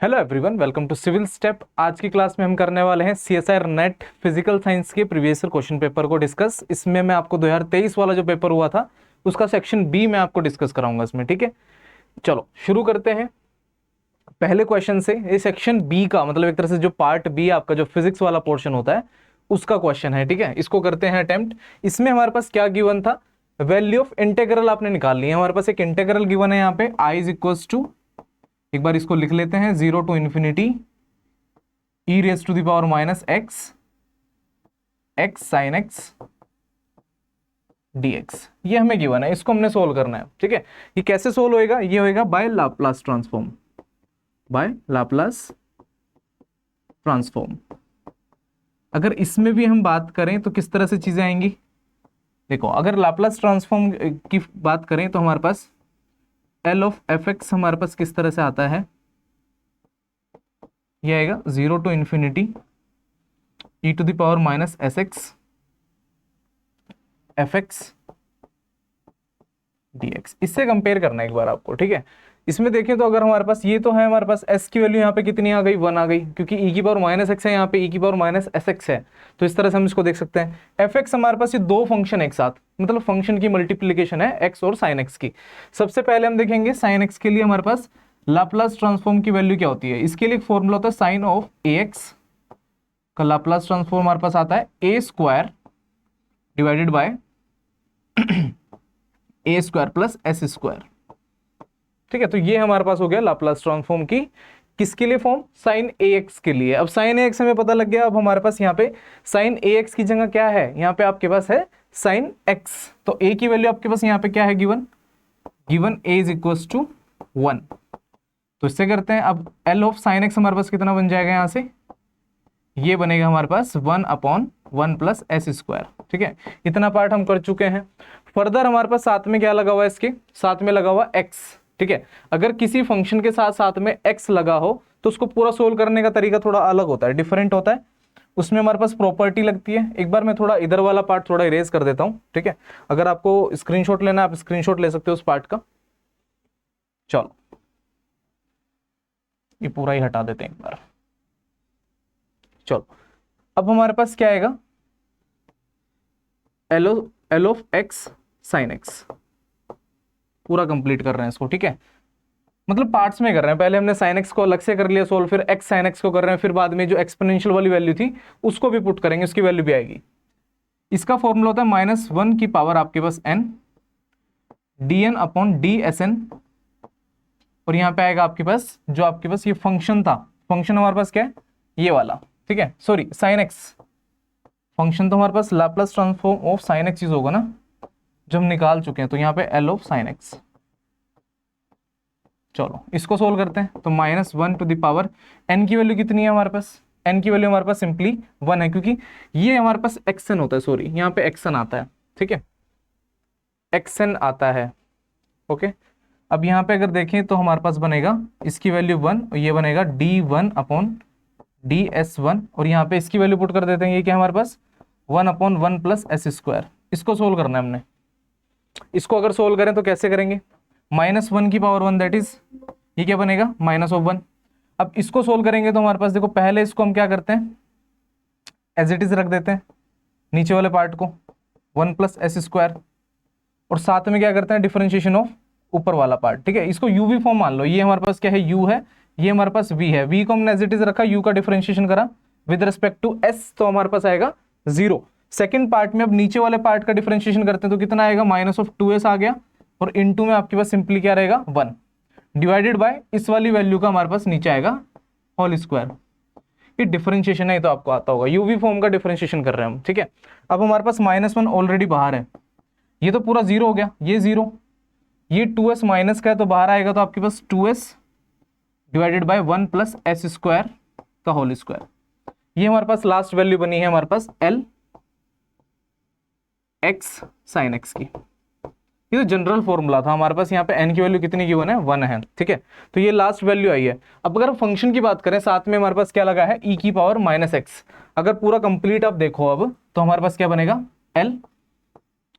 Hello everyone, welcome to civil step. आज की class में हम करने वाले हैं सीएसआर नेट फिजिकल साइंस के प्रीवियस ईयर क्वेश्चन पेपर को डिस्कस। इसमें मैं आपको 2023 वाला जो पेपर हुआ था उसका सेक्शन बी में आपको डिस्कस कराऊंगा इसमें। ठीक है, चलो शुरू करते हैं पहले क्वेश्चन से। ये सेक्शन बी का मतलब एक तरह से जो पार्ट बी आपका जो फिजिक्स वाला पोर्शन होता है उसका क्वेश्चन है। ठीक है, इसको करते हैं अटेम्प्ट। इसमें हमारे पास क्या गिवन था, वैल्यू ऑफ इंटेग्रल आपने निकाल ली है। हमारे पास एक इंटेग्रल गिवन है यहाँ पे आई इज इक्वल्स टू, एक बार इसको लिख लेते हैं, 0 to infinity e raise to the power minus x x sine x dx। ये हमें गिवन है, इसको हमने सोल्व करना है। ठीक है, ये कैसे सोल्व होएगा, ये होएगा by Laplace transform, by Laplace transform. अगर इसमें भी हम बात करें तो किस तरह से चीजें आएंगी, देखो अगर लाप्लास ट्रांसफॉर्म की बात करें तो हमारे पास एल ऑफ एफ एक्स हमारे पास किस तरह से आता है, ये आएगा 0 to infinity e to the power minus s x f x dx। इससे कंपेयर करना है एक बार आपको। ठीक है, इसमें देखें तो अगर हमारे पास ये तो है, हमारे पास s की वैल्यू यहाँ पे कितनी आ गई, 1 आ गई, क्योंकि e की पावर माइनस एक्स है, यहाँ पे e की पावर माइनस एस एक्स है। तो इस तरह से हम इसको देख सकते हैं। एफ एक्स हमारे पास ये दो फंक्शन एक साथ, मतलब फंक्शन की मल्टीप्लीकेशन है एक्स और साइन एक्स की। सबसे पहले हम देखेंगे साइन एक्स के लिए हमारे पास लाप्लास ट्रांसफॉर्म की वैल्यू क्या होती है। इसके लिए एक फॉर्मूला होता है साइन ऑफ ए एक्स का लाप्लास ट्रांसफॉर्म हमारे पास आता है a square divided by a square plus s square. ठीक है, तो ये हमारे पास हो गया लाप्लास ट्रांसफॉर्म की किसके लिए फॉर्म, साइन ए एक्स के लिए। अब साइन ए एक्स हमें पता लग गया। अब हमारे पास यहाँ पे साइन ए एक्स की जगह क्या है, यहाँ पे आपके पास है साइन एक्स। तो ए की वैल्यू आपके पास यहाँ पे क्या है given, given a is equal to 1। तो इससे करते हैं, अब एल ऑफ साइन एक्स हमारे पास कितना बन जाएगा, यहाँ से ये बनेगा हमारे पास 1/1 प्लस एस स्क्वायर। ठीक है, इतना पार्ट हम कर चुके हैं। फर्दर हमारे पास साथ में क्या लगा हुआ है, इसके साथ में लगा हुआ एक्स। ठीक है, अगर किसी फंक्शन के साथ साथ में एक्स लगा हो तो उसको पूरा सोल्व करने का तरीका थोड़ा अलग होता है, डिफरेंट होता है। उसमें हमारे पास प्रॉपर्टी लगती है। एक बार मैं थोड़ा इधर वाला पार्ट थोड़ा इरेज कर देता हूं। ठीक है, अगर आपको स्क्रीनशॉट लेना है आप स्क्रीनशॉट ले सकते हो उस पार्ट का। चलो ये पूरा ही हटा देते हैं एक बार। चलो अब हमारे पास क्या आएगा, L of x sine x, पूरा कंप्लीट कर रहे हैं इसको। ठीक है, मतलब पार्ट्स में कर रहे हैं। पहले हमने साइन एक्स को अलग से कर लिया सोल्व, फिर एक्स साइन एक्स को कर रहे हैं, फिर बाद में जो एक्सपोनेंशियल वाली वैल्यू थी उसको भी पुट करेंगे, उसकी वैल्यू भी आएगी। इसका फॉर्मूला होता है -1 की पावर आपके पास n d n upon d s n. और यहाँ पे आएगा आपके पास जो आपके पास ये फंक्शन था, फंक्शन हमारे पास क्या है, ये वाला। ठीक है, सॉरी साइन एक्स फंक्शन, तो हमारे पास Laplace transform of sine x होगा ना, जो हम निकाल चुके हैं। तो यहाँ पे एल ऑफ साइन एक्स। चलो इसको सोल्व करते हैं। तो -1 टू द पावर n की वैल्यू कितनी है हमारे पास, n की वैल्यू हमारे पास सिंपली 1 है, क्योंकि ये हमारे पास xn होता है, सॉरी यहाँ पे xn आता है। ठीक है, xn आता है। ओके, अब यहाँ पे अगर देखें तो हमारे पास बनेगा इसकी वैल्यू 1 और ये बनेगा d1/ds1। और यहाँ पे इसकी वैल्यू पुट कर देते हैं, ये क्या हमारे पास 1/1 प्लस एस स्क्वायर। इसको सोल्व करना है हमने। इसको अगर सोल्व करें तो कैसे करेंगे, -1 की पावर 1 दैट इज ये क्या बनेगा -1। अब इसको सोल्व करेंगे तो हमारे पास देखो, पहले इसको हम क्या करते हैं, एज इट इज रख देते हैं नीचे वाले पार्ट को 1 प्लस एस स्क्वायर, और साथ में क्या करते हैं डिफरेंशिएशन ऑफ ऊपर वाला पार्ट। ठीक है, इसको u v फॉर्म मान लो। ये हमारे पास क्या है, u है, ये हमारे पास v है। v को हमने एज इट इज रखा, u का डिफरेंशिएशन करा विद रिस्पेक्ट टू s, तो हमारे पास आएगा 0। सेकंड पार्ट में अब नीचे वाले पार्ट का डिफरेंशिएशन करते हैं तो कितना आएगा, -2s आ गया, और इनटू में आपके पास सिंपली क्या रहेगा 1 डिवाइडेड बाय इस वाली वैल्यू का हमारे पास नीचे आएगा होल स्क्वायर। ये डिफरेंशिएशन है, ये तो आपको आता होगा, यूवी फॉर्म का डिफरेंशिएशन कर रहे हैं हम। ठीक है, अब हमारे पास -1 ऑलरेडी बाहर है, ये तो पूरा 0 हो गया, ये 0, ये 2s माइनस का है तो बाहर आएगा, तो आपके पास 2s divided by 1 plus s square का होल स्क्वायर। ये हमारे पास लास्ट वैल्यू बनी है हमारे पास एल एक्स साइन एक्स की। ये तो जनरल फॉर्मूला था हमारे पास। यहाँ पे n की वैल्यू कितनी गिवन है, 1 है। ठीक है, तो ये लास्ट वैल्यू आई है। अब अगर फंक्शन की बात करें, साथ में हमारे पास क्या लगा है, e की पावर -x। अगर पूरा कंप्लीट आप देखो अब तो हमारे पास क्या बनेगा, l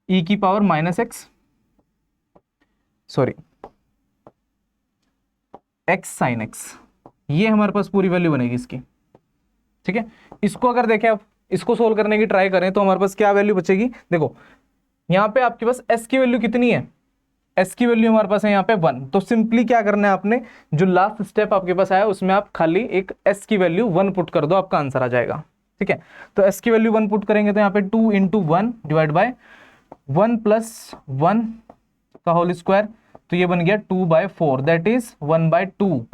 e की power -x, sorry x sine x ये हमारे पास पूरी वैल्यू बनेगी इसकी, ठीक है। इसको अगर देखें आप, इसको सोल्व करने की ट्राई करें तो हमारे पास क्या वैल्यू बचेगी, देखो यहाँ पे आपके पास s की वैल्यू कितनी है, s की वैल्यू हमारे पास है यहाँ पे 1। तो सिंपली क्या करना है आपने, जो लास्ट स्टेप आपके पास आया उसमें आप खाली एक s की वैल्यू 1 पुट कर दो, आपका आंसर आ जाएगा, ठीक है। तो s की वैल्यू 1 पुट करेंगे तो यहाँ पे 2 इंटू 1 डिवाइड बाय 1 प्लस 1 का होल स्क्वायर, तो ये बन गया 2/4 दैट इज 1/2।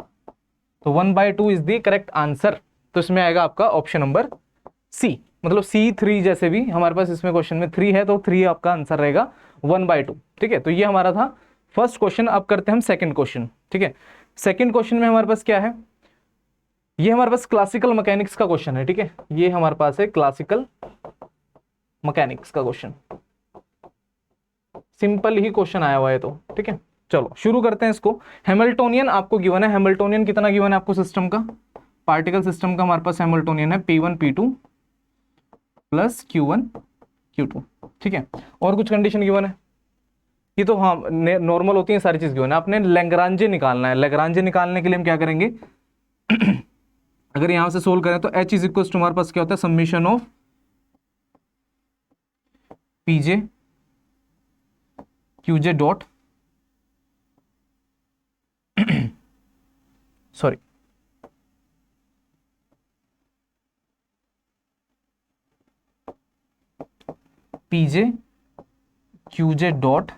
तो 1/2 इज द करेक्ट आंसर। तो इसमें आएगा आपका ऑप्शन नंबर सी, मतलब C3 जैसे भी हमारे पास इसमें क्वेश्चन में 3 है तो 3 आपका आंसर रहेगा 1/2, ठीक है। तो ये हमारा था फर्स्ट क्वेश्चन। अब करते हैं हम सेकंड क्वेश्चन, ठीक है। सेकंड क्वेश्चन में हमारे पास क्या है, ये हमारे पास क्लासिकल मैकेनिक्स का क्वेश्चन है, ठीक है। ये हमारे पास है क्लासिकल मैकेनिक्स का क्वेश्चन, सिंपल ही क्वेश्चन आया हुआ है तो, ठीक है। चलो शुरू करते हैं इसको। हैमिल्टोनियन आपको गिवन है, हैमिल्टोनियन कितना गिवन है आपको सिस्टम का, पार्टिकल सिस्टम का हमारे पास हैमिल्टोनियन है P1 P2 plus Q1 Q2, ठीक है। और कुछ कंडीशन गिवन है, ये तो हाँ नॉर्मल होती है सारी चीज गिवन है। आपने लैग्रांजे निकालना है, लैग्रांजे निकालने के लिए हम क्या करेंगे अगर यहां से सोल्व करें तो H इज इक्वल टू हमारे पास क्या होता है, summation of p j q j dot sorry p j q j dot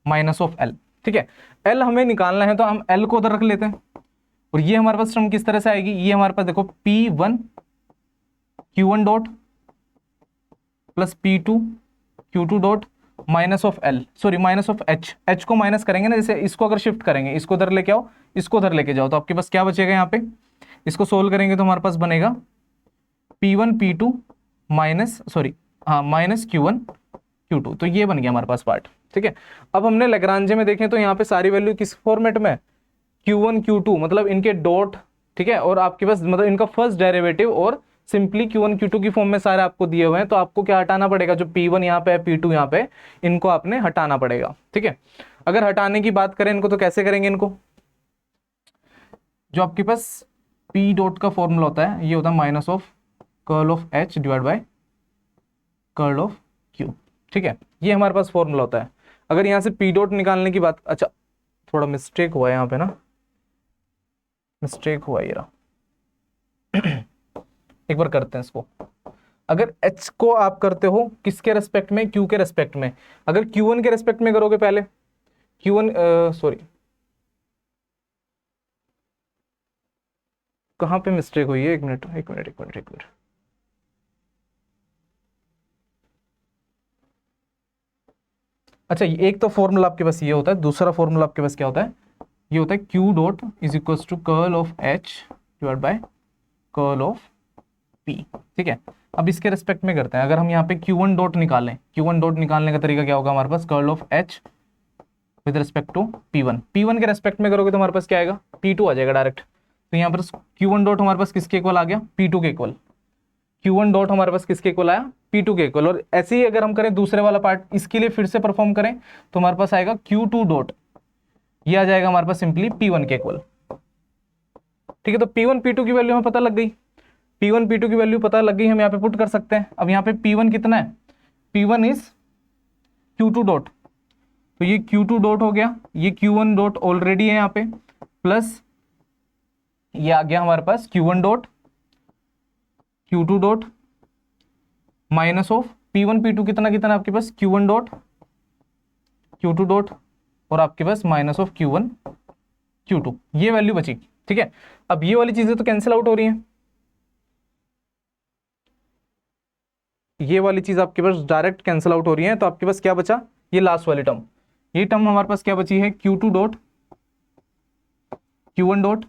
minus of l, ठीक है। एल हमें निकालना है तो हम एल को उधर रख लेते हैं, और ये हमारे पास टर्म किस तरह से आएगी, ये हमारे पास देखो P1 Q1 dot plus P2 Q2 dot minus of L, sorry minus of H, H को माइनस करेंगे ना, जैसे इसको अगर शिफ्ट करेंगे, इसको उधर लेके आओ, इसको उधर लेके जाओ, तो आपके पास क्या बचेगा यहाँ पे, इसको सोल्व करेंगे तो हमारे पास बनेगा P1 P2 माइनस सॉरी हाँ माइनस Q1 Q2, तो ये बन गया हमारे पास पार्ट, ठीक है। अब हमने लैग्रांजे में देखें तो यहाँ पे सारी वैल्यू किस फॉर्मेट में, Q1 Q2 मतलब इनके डॉट, ठीक है, और आपके पास मतलब इनका फर्स्ट डेरिवेटिव और सिंपली Q1 Q2 की फॉर्म में सारे आपको दिए हुए हैं। तो आपको क्या हटाना पड़ेगा, जो P1 यहाँ पे है P2 यहाँ पे, इनको आपने हटाना पड़ेगा, ठीक है। अगर हटाने की बात करें इनको तो कैसे करेंगे इनको, जो आपके पास P डॉट का फॉर्मूला होता है ये होता है minus of curl of H divide by curl of Q, ठीक है। ये हमारे पास फॉर्मूला होता है। अगर यहाँ से P डॉट निकालने की बात, अच्छा थोड़ा मिस्टेक हुआ है यहाँ पे ना, मिस्टेक हुआ ये रहा एक बार करते हैं इसको। अगर H को आप करते हो किसके रेस्पेक्ट में, Q के रेस्पेक्ट में, अगर Q1 के रेस्पेक्ट में करोगे पहले Q1 सॉरी कहाँ पे मिस्टेक हुई है, एक मिनट एक मिनट एक मिनट एक मिनट, अच्छा एक तो फॉर्मूला आपके पास ये होता है, दूसरा फॉर्मूला आपके पास क्या होता है, ये होता है Q dot is equal to curl of H divide by curl of P, ठीक है। अब इसके रेस्पेक्ट में करते हैं, अगर हम यहाँ पे Q1 डॉट निकालें, Q1 डॉट निकालने का तरीका क्या होगा हमारे पास, curl of H with respect to P1, P1 के रेस्पेक्ट में करोगे तो हमारे पास क्या आएगा, P2 आ जाएगा डायरेक्ट। तो यहाँ पर Q1 डॉट हमारे पास किसके इक्वल आ गया, P2 के इक्वल, Q1 डॉट हमारे पास किसके इक्वल आया, P2 के इक्वल। और ऐसे ही अगर हम करें दूसरे वाला पार्ट, इसके लिए फिर से परफॉर्म करें तो हमारे पास आएगा Q2 डॉट, ये आ जाएगा हमारे पास सिंपली P1 के इक्वल, ठीक है। तो P1 P2 की वैल्यू हमें पता लग गई, P1 P2 की वैल्यू पता लग गई, हम यहाँ पे पुट कर सकते हैं। अब यहाँ पे P1 कितना है, P1 इज Q2 डॉट, तो ये Q2 डॉट हो गया, ये Q1 डॉट ऑलरेडी है यहाँ पे, प्लस ये आ गया हमारे पास Q1 dot Q2 dot minus of P1 P2 कितना कितना आपके पास, Q1 डॉट Q2 डॉट और आपके पास माइनस ऑफ Q1 Q2, ये वैल्यू बची, ठीक है। अब ये वाली चीजें तो कैंसिल आउट हो रही हैं, ये वाली चीज आपके पास डायरेक्ट कैंसिल आउट हो रही है, तो आपके पास क्या बचा, ये लास्ट वाली टर्म, ये टर्म हमारे पास क्या बची है, Q2 dot Q1 dot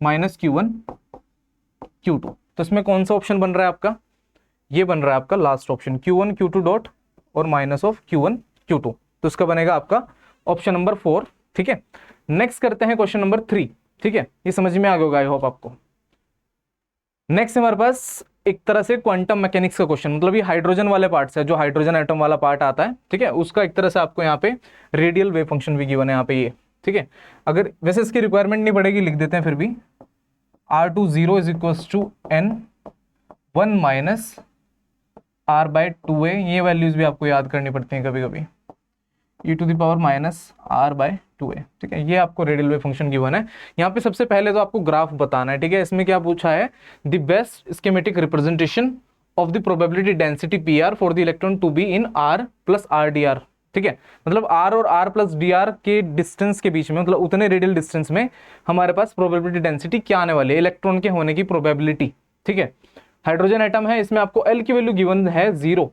minus Q1 Q2। तो इसमें कौन सा ऑप्शन बन रहा है आपका, ये बन रहा है आपका last option Q1 Q2 dot और माइनस ऑफ Q1 Q2, तो इसका बनेगा आपका ऑप्शन नंबर 4, ठीक है। नेक्स्ट करते हैं क्वेश्चन नंबर 3, ठीक है। ये समझ में आ गया होगा आई होप आपको। नेक्स्ट हमारे पास एक तरह से क्वांटम मैकेनिक्स का क्वेश्चन, मतलब ये हाइड्रोजन वाले पार्ट से, जो हाइड्रोजन एटम वाला पार्ट आता है, ठीक है, उसका एक तरह से आपको यहाँ पे रेडियल वेव फंक्शन भी गिवन है यहाँ पे ये, ठीक है। अगर वैसे इसकी रिक्वायरमेंट नहीं पड़ेगी, लिख देते हैं फिर भी, R2 0 is equals to n 1 minus r by 2a। ये वैल्यूज भी आपको याद करनी पड़ती हैं कभी कभी, e to the power minus r by 2a। ठीक है, ये आपको रेडियल वेव फंक्शन गिवन है। यहाँ पे सबसे पहले तो आपको ग्राफ बताना है। ठीक है, इसमें क्या पूछा है, the best schematic representation of the probability density pr for the electron to be in r plus r dr। ठीक है, मतलब r और r प्लस dr के डिस्टेंस के बीच में, मतलब उतने रेडियल डिस्टेंस में हमारे पास प्रोबेबिलिटी डेंसिटी क्या आने वाली है, इलेक्ट्रॉन के होने की प्रोबेबिलिटी। ठीक है, हाइड्रोजन एटम है, इसमें आपको L की वैल्यू गिवन है 0,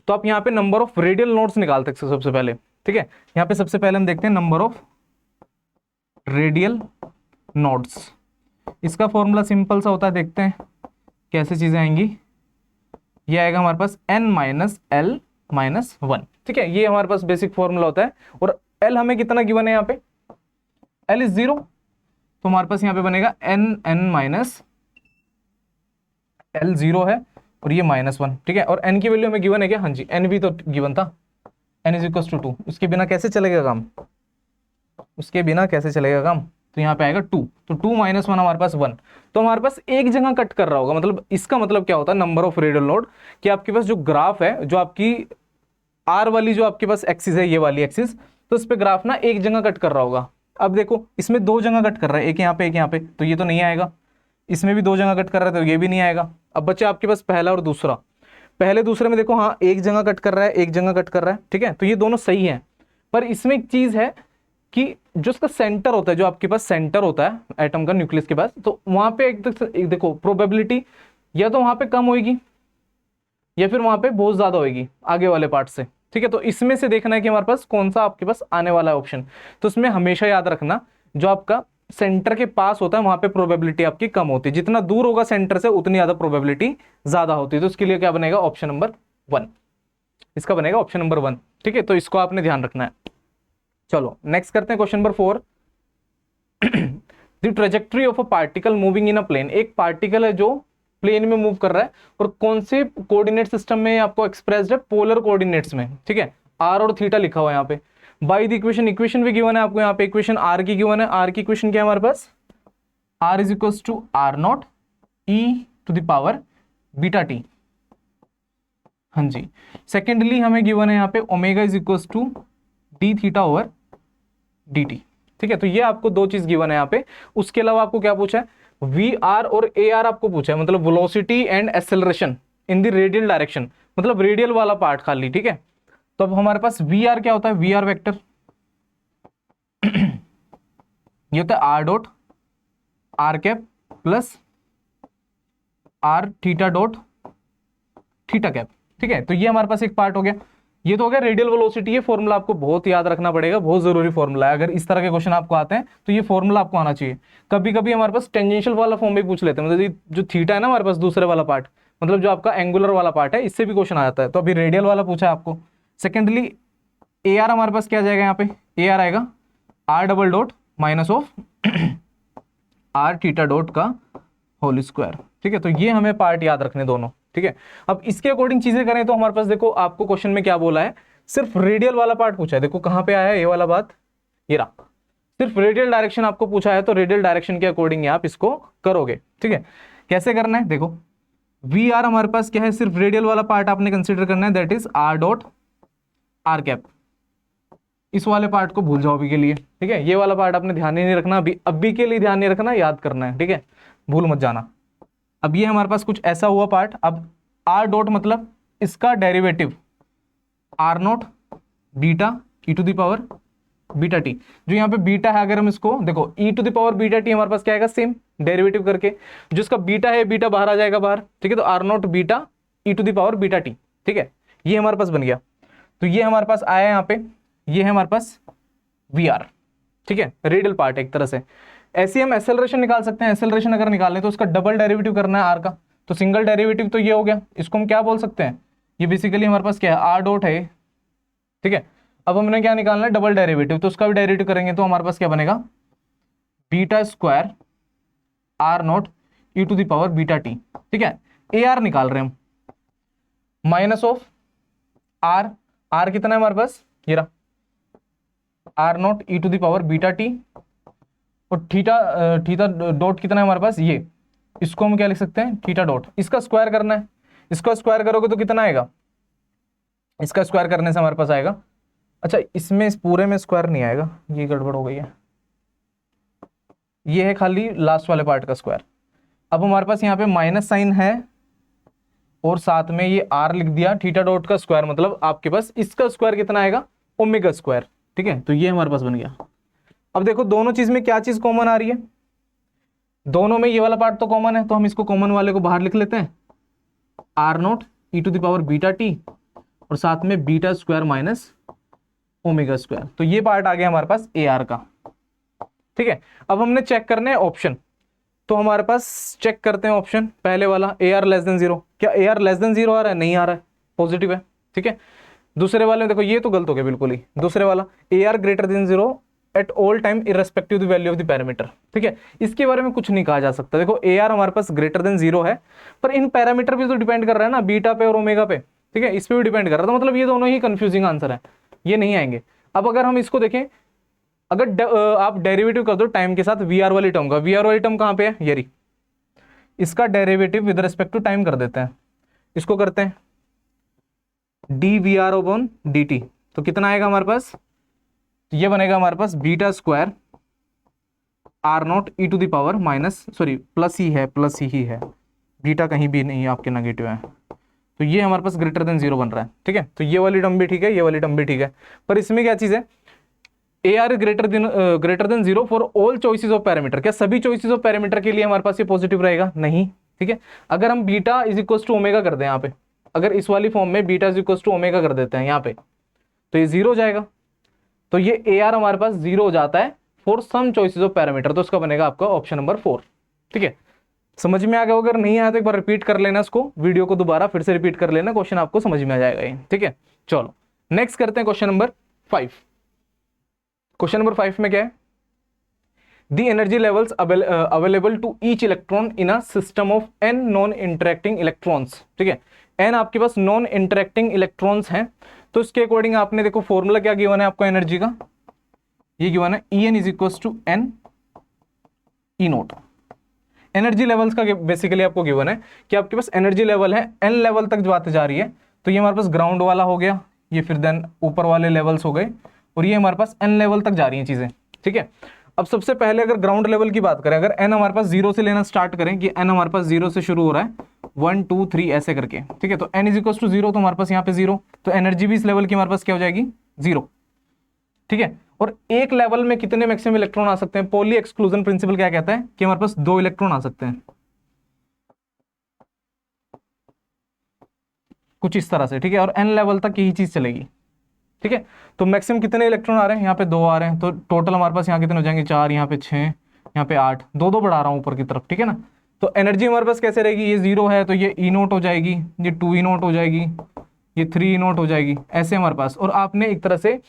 तो आप यहाँ पे नंबर ऑफ रेडियल नोड्स निकाल सकते हो सबसे पहले। ठीक है, यहाँ पे सबसे पहले हम देखते हैं नंबर ऑफ रेडियल नोड्स। इसका फॉर्मूला सिंपल सा होता है, देखते हैं कैसे चीजें आएंगी। ये आएगा हमारे पास n माइनस एल माइनस 1। ठीक है, ये हमारे पास बेसिक फॉर्मूला होता है। और l हमें कितना गिवन है, यहाँ पे l इज 0, तो हमारे पास यहाँ पे बनेगा n माइनस l 0 है और ये -1। ठीक है, और n की वैल्यू हमें गिवन है क्या, हाँ जी n भी तो गिवन था, n इज इक्वल टू 2। उसके बिना कैसे चलेगा काम, उसके बिना कैसे चलेगा काम, तो यहाँ पे आएगा 2, तो 2 माइनस 1 हमारे पास 1, तो हमारे पास एक जगह कट कर रहा होगा। मतलब इसका मतलब क्या होता है नंबर ऑफ रेडियल नोड, कि आपके पास जो ग्राफ है, जो आपकी r वाली जो आपके पास एक्सिस है, ये वाली एक्सिस, तो इस पे ग्राफ ना एक जगह कट कर रहा होगा। अब देखो इसमें दो जगह कट कर रहा है, एक यहाँ पे एक यहाँ पे, तो ये तो नहीं आएगा। इसमें भी दो जगह कट कर रहा है, तो ये भी नहीं आएगा। अब बच्चे आपके पास पहला और दूसरा, पहले दूसरे में देखो हाँ एक जगह कट कर रहा है, एक जगह कट कर रहा है। ठीक है, तो ये दोनों सही है, पर इसमें एक चीज है कि जो उसका सेंटर होता है, जो आपके पास सेंटर होता है एटम का न्यूक्लियस के पास, तो वहां पे एक देखो प्रोबेबिलिटी या तो वहां पे कम होगी या फिर वहां पे बहुत ज्यादा होगी आगे वाले पार्ट से। ठीक है, तो इसमें से देखना है कि हमारे पास कौन सा आपके पास आने वाला है ऑप्शन। तो इसमें हमेशा याद रखना, जो आपका सेंटर के पास होता है वहां पे प्रोबेबिलिटी आपकी कम होती है, जितना दूर होगा सेंटर से उतनी ज्यादा प्रोबेबिलिटी ज्यादा होती है। तो इसके लिए क्या बनेगा, ऑप्शन नंबर 1, इसका बनेगा ऑप्शन नंबर 1। ठीक है, तो इसको आपने ध्यान रखना है। चलो नेक्स्ट करते हैं question number 4। The trajectory of a particle moving in a plane. एक पार्टिकल है जो प्लेन में मूव कर रहा है, और कौन से कोऑर्डिनेट सिस्टम में आपको एक्सप्रेस्ड है, पोलर कोऑर्डिनेट्स में। ठीक है, आर और थीटा लिखा हुआ है यहाँ पे। बाय द इक्वेशन भी गिवन है आपको यहाँ पे, इक्वेशन आर की गिवन है। आर की इक्वेशन क्या है हमारे पास, R is equal to R not e to the power beta t. हाँ जी, सेकेंडली हमें गिवन है यहाँ पे omega is equal to d theta over d t. ठीक है, तो ये आपको दो चीज गिवन है यहाँ पे। उसके अलावा आपको क्या पूछा है, वी आर और ए आर आपको पूछा है, मतलब velocity and acceleration in the radial direction, मतलब रेडियल वाला पार्ट खाली। ठीक है, तो अब हमारे पास वी आर क्या होता है, वी आर वेक्टर ये होता है r dot r cap plus r theta dot theta cap. ठीक है, तो ये हमारे पास एक पार्ट हो गया। ये तो हो गया रेडियल वेलोसिटी। ये फॉर्मूला आपको बहुत याद रखना पड़ेगा, बहुत जरूरी फॉर्मूला है। अगर इस तरह के क्वेश्चन आपको आते हैं तो ये फॉर्मूला आपको आना चाहिए। कभी कभी हमारे पास टेंजेंशियल वाला फॉर्म भी पूछ लेते हैं, मतलब ये जो थीटा है ना हमारे पास दूसरे वाला पार्ट, मतलब जो आपका एंगुलर वाला पार्ट है, इससे भी क्वेश्चन आ जाता है। तो अभी रेडियल वाला पूछा है आपको। सेकेंडली ए आर हमारे पास क्या जाएगा, यहाँ पे ए आर आएगा r double dot minus of r theta dot का होल स्क्वायर। ठीक है, तो ये हमें पार्ट याद रखने दोनों। ठीक है, अब इसके अकॉर्डिंग चीजें करें तो हमारे पास देखो आपको क्वेश्चन में क्या बोला है, सिर्फ रेडियल वाला पार्ट पूछा है। देखो कहां पे आया है ये वाला बात, ये रहा, सिर्फ रेडियल डायरेक्शन आपको पूछा है, तो रेडियल डायरेक्शन के अकॉर्डिंग आप इसको करोगे। ठीक है, कैसे करना है, देखो वी आर हमारे पास क्या है, सिर्फ रेडियल वाला पार्ट आपने कंसिडर करना है, that is are dot r cap. इस वाले पार्ट को भूल जाओ अभी के लिए। ठीक है, ये वाला पार्ट आपने ध्यान ही नहीं रखना, अभी के लिए ध्यान नहीं रखना, याद करना है। ठीक है, भूल मत जाना। अब ये हमारे पास कुछ ऐसा हुआ पार्ट। अब आर डॉट मतलब इसका derivative R not beta e to the power beta t. जो यहाँ पे बीटा है, अगर हम इसको देखो e to the power beta t हमारे पास क्या आएगा, सेम डेरिवेटिव करके, जो इसका बीटा है बीटा बाहर आ जाएगा बाहर। ठीक है, तो r not beta e to the power beta t. ठीक है, ये हमारे पास बन गया। तो ये हमारे पास आया यहाँ पे, ये है हमारे पास वी आर। ठीक है, रेडियल पार्ट एक तरह से। ऐसे हम एक्सेलरेशन निकाल सकते हैं। एक्सेलरेशन अगर निकालें तो उसका डबल डेरिवेटिव करना है आर का, तो सिंगल डेरिवेटिव तो ये हो गया। इसको हम क्या बोल सकते हैं, ये बेसिकली हमारे पास क्या है, आर डॉट है। ठीक है, अब हमने क्या निकालना है, डबल डेरिवेटिव, तो उसका भी डेरिवेटिव करेंगे तो हमारे पास क्या बनेगा, beta square are not e to the power beta t. ठीक है, ए आर निकाल रहे हैं हम, माइनस ऑफ आर, आर कितना है हमारे पास, ये रहा r not e to the power beta t, और थीटा थीटा डॉट कितना है हमारे पास, ये इसको हम क्या लिख सकते हैं, थीटा डॉट, इसका स्क्वायर करना है, इसका स्क्वायर करोगे तो कितना आएगा, इसका स्क्वायर करने से हमारे पास आएगा, अच्छा इसमें इस पूरे में स्क्वायर नहीं आएगा, ये गड़बड़ हो गई है, ये है खाली लास्ट वाले पार्ट का स्क्वायर। अब हमारे पास यहाँ पे माइनस साइन है और साथ में ये आर लिख दिया, थीटा डॉट का स्क्वायर मतलब आपके पास इसका स्क्वायर कितना आएगा, ओमेगा स्क्वायर, ठीक है, तो ये हमारे पास बन गया। अब देखो दोनों चीज में क्या चीज कॉमन आ रही है, दोनों में ये वाला पार्ट तो कॉमन है, तो हम इसको कॉमन वाले को बाहर लिख लेते हैं, r not e to the power beta t और साथ में beta square minus omega square, तो ये पार्ट आ गया हमारे पास ए आर का, ठीक है। अब हमने चेक करने हैं ऑप्शन, तो हमारे पास चेक करते हैं ऑप्शन, पहले वाला A R less than zero, क्या A R less than zero आ रहा है, नहीं आ रहा है, पॉजिटिव है, ठीक है। दूसरे वाले में देखो ये तो गलत हो गया बिल्कुल ही, दूसरे वाला A are greater than zero at all time irrespective the value of the parameter, ठीक है। इसके बारे में कुछ नहीं कहा जा सकता, देखो ए आर हमारे पास ग्रेटर देन जीरो है, पर इन पैरामीटर पे तो डिपेंड कर रहा है ना, बीटा पे और ओमेगा पे, ठीक है, इस पे भी डिपेंड कर रहा है, तो मतलब ये दोनों ही कंफ्यूजिंग आंसर है, ये नहीं आएंगे। अब अगर हम इसको देखें, अगर आप डेरिवेटिव कर दो टाइम के साथ वी आर वाली टर्म का, वी आर वाली टर्म कहाँ पे है, ये रही, इसका derivative with respect to time कर देते हैं, इसको करते हैं d V R upon d t, तो कितना आएगा हमारे पास, ये बनेगा हमारे पास beta square are not e to the power minus, sorry plus ही है, प्लस ही है, बीटा कहीं भी नहीं है आपके नेगेटिव है, तो ये हमारे पास ग्रेटर देन जीरो बन रहा है, ठीक है। तो ये वाली टर्म भी ठीक है, ये वाली टर्म भी ठीक है, पर इसमें क्या चीज है, A R greater than zero for all choices of parameter, क्या सभी चॉइसेस ऑफ पैरामीटर के लिए हमारे पास ये पॉजिटिव रहेगा, नहीं, ठीक है। अगर हम beta is equal to omega कर दें यहाँ पे, अगर इस वाली फॉर्म में beta is equal to omega कर देते हैं यहाँ पे, तो ये जीरो हो जाएगा, तो ये ए आर हमारे पास जीरो हो जाता है for some choices of parameter, तो इसका बनेगा आपका ऑप्शन नंबर 4, ठीक है। समझ में आ गया, अगर नहीं आया तो एक बार रिपीट कर लेना, इसको वीडियो को दोबारा फिर से रिपीट कर लेना, क्वेश्चन आपको समझ में आ जाएगा ये, ठीक है। चलो नेक्स्ट करते हैं क्वेश्चन नंबर 5। क्वेश्चन नंबर 5 में क्या है, the energy levels available to each electron in a system of n non interacting electrons, ठीक है, n आपके पास नॉन इंटरेक्टिंग इलेक्ट्रॉन्स हैं, तो इसके अकॉर्डिंग आपने देखो फॉर्मूला क्या गिवन है आपको एनर्जी का, ये गिवन है e n is equal to n e naught, energy levels का बेसिकली आपको गिवन है कि आपके पास एनर्जी लेवल है एन लेवल तक बात जा रही है, तो ये हमारे पास ग्राउंड वाला हो गया, ये फिर देन ऊपर वाले लेवल्स हो गए, और ये हमारे पास एन लेवल तक जा रही हैं चीजें, ठीक है। अब सबसे पहले अगर ग्राउंड लेवल की बात करें, अगर एन हमारे पास जीरो से लेना स्टार्ट करें कि एन हमारे पास जीरो से शुरू हो रहा है 1 2 3 ऐसे करके, ठीक है, तो n is equal to zero, तो हमारे पास यहाँ पे जीरो, तो एनर्जी भी इस लेवल की हमारे पास क्या हो जाएगी, जीरो, ठीक है। और एक लेवल में कितने मैक्सिमम इलेक्ट्रॉन आ सकते हैं, पॉली एक्सक्लूजन प्रिंसिपल क्या कहता है कि हमारे पास 2 इलेक्ट्रॉन आ सकते हैं, कुछ इस तरह से, ठीक है, और एन लेवल तक यही चीज चलेगी, ठीक है। तो मैक्सिमम कितने इलेक्ट्रॉन आ रहे हैं, यहाँ पे 2 आ रहे हैं, तो टोटल हमारे पास यहाँ कितने हो जाएंगे, 4, यहाँ पे 6, यहाँ पे 8, 2 बढ़ा रहा हूँ ऊपर की तरफ, ठीक है ना। तो एनर्जी हमारे पास कैसे रहेगी, ये 0 है तो ये ई नोट हो जाएगी, ये 2 ई नोट हो जाएगी, ये 3 ई नोट हो जाएगी, ऐसे हमारे पास। और आपने एक तरह से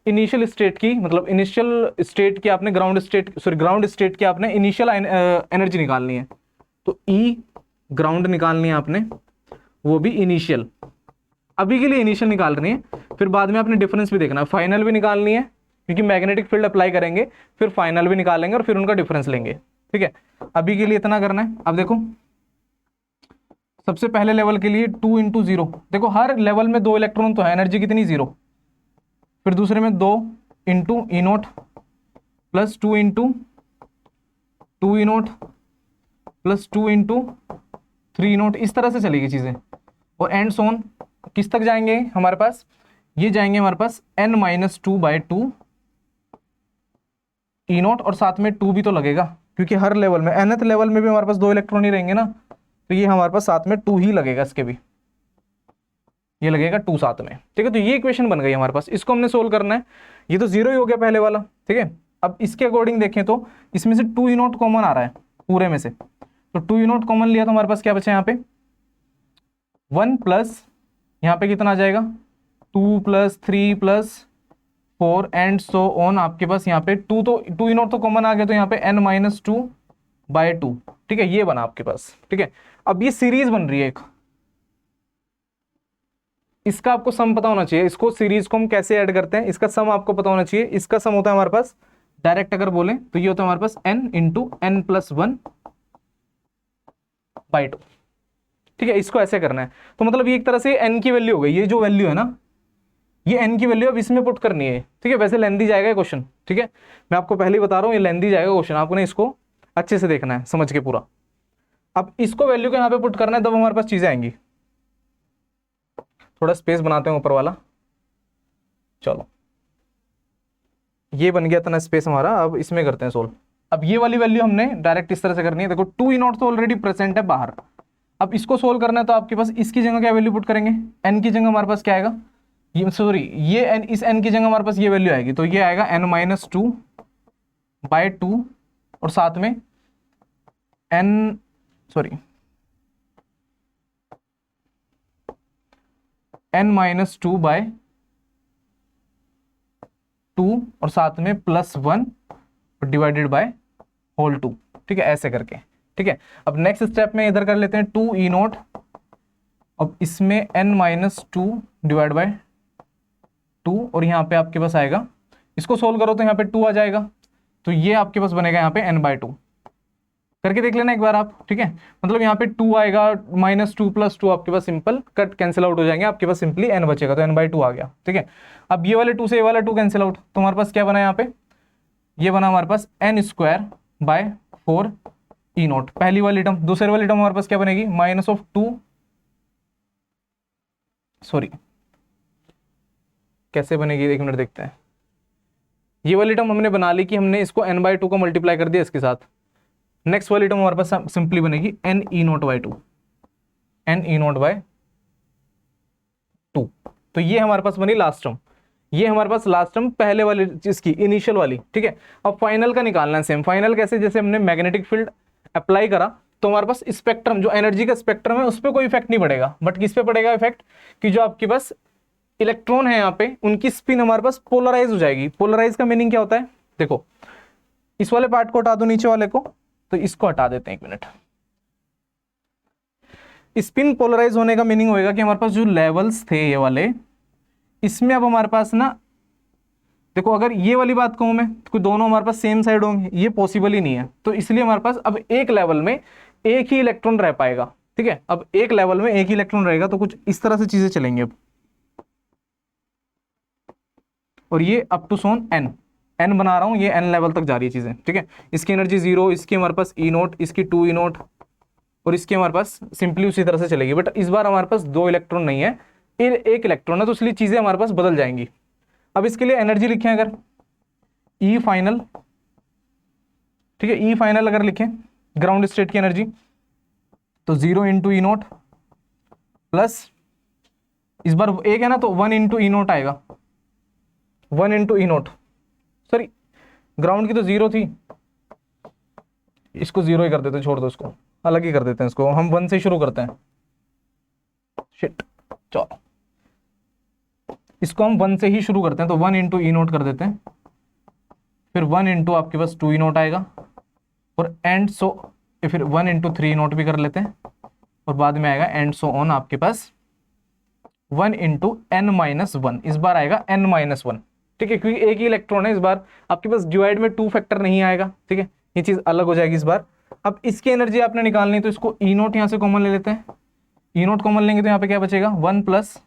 इनिशियल स्टेट की, मतलब इनिशियल स्टेट की आपने ग्राउंड स्टेट की आपने इनिशियल एनर्जी निकालनी है, तो ई ग्राउंड निकालनी है आपने, वो भी इनिशियल, अभी के लिए इनिशियल निकाल रही है, फिर बाद में आपने डिफरेंस भी देखना है, फाइनल भी निकालनी है, क्योंकि मैग्नेटिक फील्ड अप्लाई करेंगे, फिर फाइनल भी निकालेंगे और फिर उनका डिफरेंस लेंगे, ठीक है। अभी के लिए इतना करना है। अब देखो सबसे पहले लेवल के लिए 2 × 0, देखो हर लेवल में 2 इलेक्ट्रॉन तो है, एनर्जी कितनी 0, फिर दूसरे में 2 × ई नोट प्लस 2 × 2 ई नोट प्लस 2 × 3 ई नोट, इस तरह से चलेगी चीजें, और एंड सोन किस तक जाएंगे हमारे पास, ये जाएंगे हमारे पास n-2/2 ई नोट, और साथ में 2 भी तो लगेगा, क्योंकि हर लेवल में nth लेवल में भी हमारे पास 2 इलेक्ट्रॉन ही रहेंगे ना, तो ये हमारे पास साथ में 2 ही लगेगा, इसके भी ये लगेगा 2 साथ में, ठीक है। तो ये इक्वेशन बन गई हमारे पास, इसको हमने सोल्व करना है, ये तो 0 ही हो गया पहले वाला, ठीक है। अब इसके अकॉर्डिंग देखें तो इसमें से 2 ई नोट कॉमन आ रहा है पूरे में से, तो 2 ई नोट कॉमन लिया तो हमारे पास क्या बचा यहाँ पे 1 प्लस, यहाँ पे कितना आ जाएगा 2 + 3 + 4 एंड सो ऑन, आपके पास यहाँ पे 2 तो 2 ई नोट तो कॉमन आ गया, तो यहाँ पे n-2/2, ठीक है, ये बना आपके पास, ठीक है। अब ये सीरीज बन रही है एक, इसका आपको सम पता होना चाहिए, इसको सीरीज को हम कैसे ऐड करते हैं, इसका सम आपको पता होना चाहिए। इसका सम होता है हमारे पास डायरेक्ट अगर बोले तो ये होता है हमारे पास n × n + 1 बाई टू। ठीक है, इसको ऐसे करना है। तो मतलब ये एक तरह से n की वैल्यू हो गई, ये जो वैल्यू है ना, ये n की वैल्यू अब इसमें पुट करनी है। ठीक है, वैसे लेंदी जाएगा क्वेश्चन। ठीक है, मैं आपको पहले ही बता रहा हूँ, ये लेंदी जाएगा क्वेश्चन, आपने इसको अच्छे से देखना है समझ के पूरा। अब इसको वैल्यू को यहाँ पे पुट करना है, तब हमारे पास चीजें आएंगी। थोड़ा स्पेस बनाते हैं ऊपर वाला, चलो ये बन गया इतना स्पेस हमारा। अब इसमें करते हैं सोल्व। अब ये वाली वैल्यू हमने डायरेक्ट इस तरह से करनी है। देखो 2E0 तो ऑलरेडी प्रेजेंट है बाहर, अब इसको सोल्व करना है तो आपके पास इसकी जगह क्या वैल्यू पुट करेंगे, n की जगह हमारे पास क्या आएगा, ये सॉरी ये n, इस n की जगह हमारे पास ये वैल्यू आएगी, तो ये आएगा n-2/2 और साथ में n-2/2 और साथ में +1 डिवाइडेड बाय होल 2। ठीक है, ऐसे करके। ठीक है, अब नेक्स्ट स्टेप में इधर कर लेते हैं 2E0, अब इसमें n-2 डिवाइड बाय 2 और यहाँ पे आपके पास आएगा, इसको सोल्व करो तो यहाँ पे 2 आ जाएगा, तो ये आपके पास बनेगा यहाँ पे n/2। करके देख लेना एक बार आप। ठीक है, मतलब यहाँ पे 2 आएगा, -2 + 2 आपके पास सिंपल कट कैंसिल आउट हो जाएंगे, आपके पास सिंपली n बचेगा, तो n/2 आ गया। ठीक है, अब ये वाले 2 से ये वाला 2 कैंसिल आउट, तो हमारे पास क्या बना यहाँ पे, ये बना हमारे पास n²/4E0 पहली वाली टर्म। दूसरी वाली टर्म हमारे पास क्या बनेगी, -2, सॉरी कैसे बनेगी, एक मिनट देखते हैं। ये वाली टर्म हमने बना ली कि हमने इसको n/2 को मल्टीप्लाई कर दिया इसके साथ। नेक्स्ट वाली टर्म हमारे पास सिंपली बनेगी n-E0/2, n-E0/2। तो ये हमारे पास बनी लास्ट टर्म, ये हमारे पास लास्ट टर्म पहले वाली चीज की, इनिशियल वाली। ठीक है, अब फाइनल का निकालना है सेम। फाइनल कैसे, जैसे हमने मैग्नेटिक फील्ड अप्लाई करा तो हमारे पास स्पेक्ट्रम, जो एनर्जी का स्पेक्ट्रम है उस पर कोई इफेक्ट नहीं पड़ेगा, बट किस पे पड़ेगा इफेक्ट, कि जो आपके पास इलेक्ट्रॉन है यहाँ पे उनकी स्पिन हमारे पास पोलराइज हो जाएगी। पोलराइज का मीनिंग क्या होता है, देखो इस वाले पार्ट को हटा दो नीचे वाले को, तो इसको हटा देते हैं, एक मिनट। स्पिन पोलराइज होने का मीनिंग होएगा कि हमारे पास जो लेवल्स थे ये वाले, इसमें अब हमारे पास ना, देखो अगर ये वाली बात कहूं मैं तो दोनों हमारे पास सेम साइड होंगे, ये पॉसिबल ही नहीं है, तो इसलिए हमारे पास अब एक लेवल में एक ही इलेक्ट्रॉन रह पाएगा। ठीक है, अब एक लेवल में एक ही इलेक्ट्रॉन रहेगा, तो कुछ इस तरह से चीजें चलेंगी अब, और ये अप टू सोन n बना रहा हूं, ये n लेवल तक जा रही है चीजें। ठीक है, इसकी एनर्जी 0, इसकी हमारे पास E0, इसकी 2E0 और इसकी हमारे पास सिंपली उसी तरह से चलेगी। बट इस बार हमारे पास 2 इलेक्ट्रॉन नहीं है, एक इलेक्ट्रॉन है, तो इसलिए चीजें हमारे पास बदल जाएंगी। अब इसके लिए एनर्जी लिखें अगर E फाइनल, ठीक है, E फाइनल अगर लिखें ग्राउंड स्टेट की एनर्जी, तो 0 × E0 प्लस, इस बार एक है ना तो 1 × E0 आएगा, 1 × E0, सॉरी ग्राउंड की तो 0 थी, इसको 0 ही कर देते हैं, छोड़ दो इसको, अलग ही कर देते हैं इसको, हम 1 से शुरू करते हैं। शिट, चलो इसको हम 1 से ही शुरू करते हैं, तो 1 × E0 कर देते हैं, फिर 1 × आपके पास 2E0 आएगा, और एंड सो फिर 1 × 3E0 भी कर लेते हैं, और बाद में आएगा एंड सो ऑन आपके पास 1 × n-1, इस बार आएगा n-1। ठीक है, क्योंकि एक ही इलेक्ट्रॉन है, इस बार आपके पास डिवाइड में 2 फैक्टर नहीं आएगा। ठीक है, ये चीज अलग हो जाएगी इस बार। अब इसकी एनर्जी आपने निकालनी है, तो इसको E0 यहाँ से कॉमन ले लेते हैं, E0 कॉमन लेंगे तो यहाँ पे क्या बचेगा, 1 +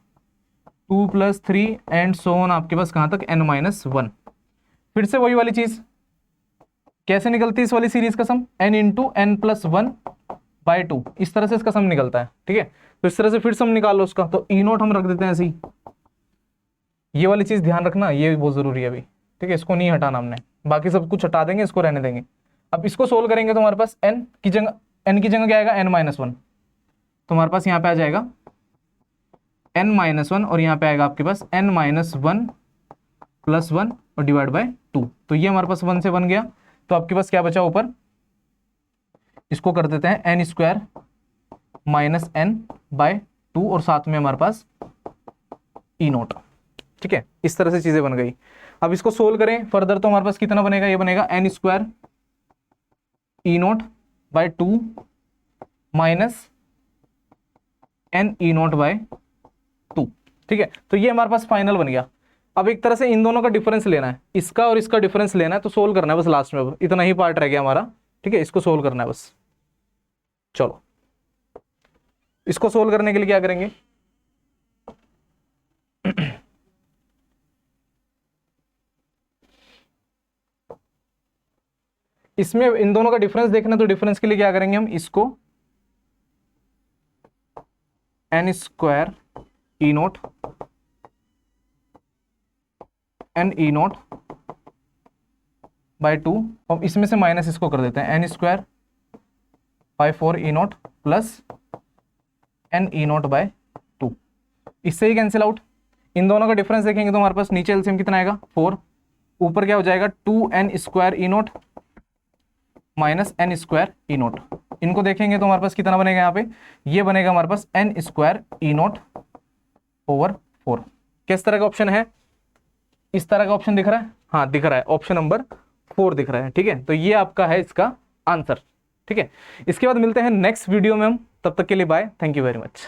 2 + 3 एंड सो ऑन आपके पास कहाँ तक, n-1। फिर से वही वाली चीज कैसे निकलती है इस वाली सीरीज का सम, n × n+1/2, इस तरह से इसका सम निकलता है। ठीक है, तो इस तरह से फिर सम निकाल लो उसका, तो E0 हम रख देते हैं ऐसे ही। ये वाली चीज ध्यान रखना, ये बहुत जरूरी है अभी। ठीक है, इसको नहीं हटाना हमने, बाकी सब कुछ हटा देंगे, इसको रहने देंगे। अब इसको सोल्व करेंगे तो हमारे पास n की जगह क्या आएगा, n-1, तो हमारे पास यहाँ पे आ जाएगा n-1 और यहाँ पे आएगा आपके पास n-1 + 1 और डिवाइड बाय 2, तो ये हमारे पास 1 से बन गया। तो आपके पास क्या बचा ऊपर, इसको कर देते हैं n² - n/2 और साथ में हमारे पास E0। ठीक है, इस तरह से चीजें बन गई। अब इसको सोल्व करें फर्दर तो हमारे पास कितना बनेगा, ये बनेगा n² E0/2 माइनस n-E0/2। ठीक है, तो ये हमारे पास फाइनल बन गया। अब एक तरह से इन दोनों का डिफरेंस लेना है, इसका और इसका डिफरेंस लेना है, तो सोल्व करना है बस लास्ट में। अब इतना ही पार्ट रह गया हमारा। ठीक है, इसको सोल्व करना है बस। चलो इसको सोल्व करने के लिए क्या करेंगे, इसमें इन दोनों का डिफरेंस देखना, तो डिफरेंस के लिए क्या करेंगे हम, इसको n square e naught n e naught by 2, और इसमें से माइनस इसको कर देते हैं, n square by 4 e naught plus n e naught by 2, इससे ही कैंसिल आउट। इन दोनों का डिफरेंस देखेंगे तो हमारे पास नीचे एलसीएम कितना आएगा 4, ऊपर क्या हो जाएगा 2n square e note minus n square e note. इनको देखेंगे तो हमारे पास कितना बनेगा, यहाँ पे ये बनेगा हमारे पास n square e note over 4। किस तरह का ऑप्शन है, इस तरह का ऑप्शन दिख रहा है, हाँ दिख रहा है, ऑप्शन नंबर 4 दिख रहा है। ठीक है, तो ये आपका है इसका आंसर। ठीक है, इसके बाद मिलते हैं नेक्स्ट वीडियो में हम, तब तक के लिए bye, thank you very much.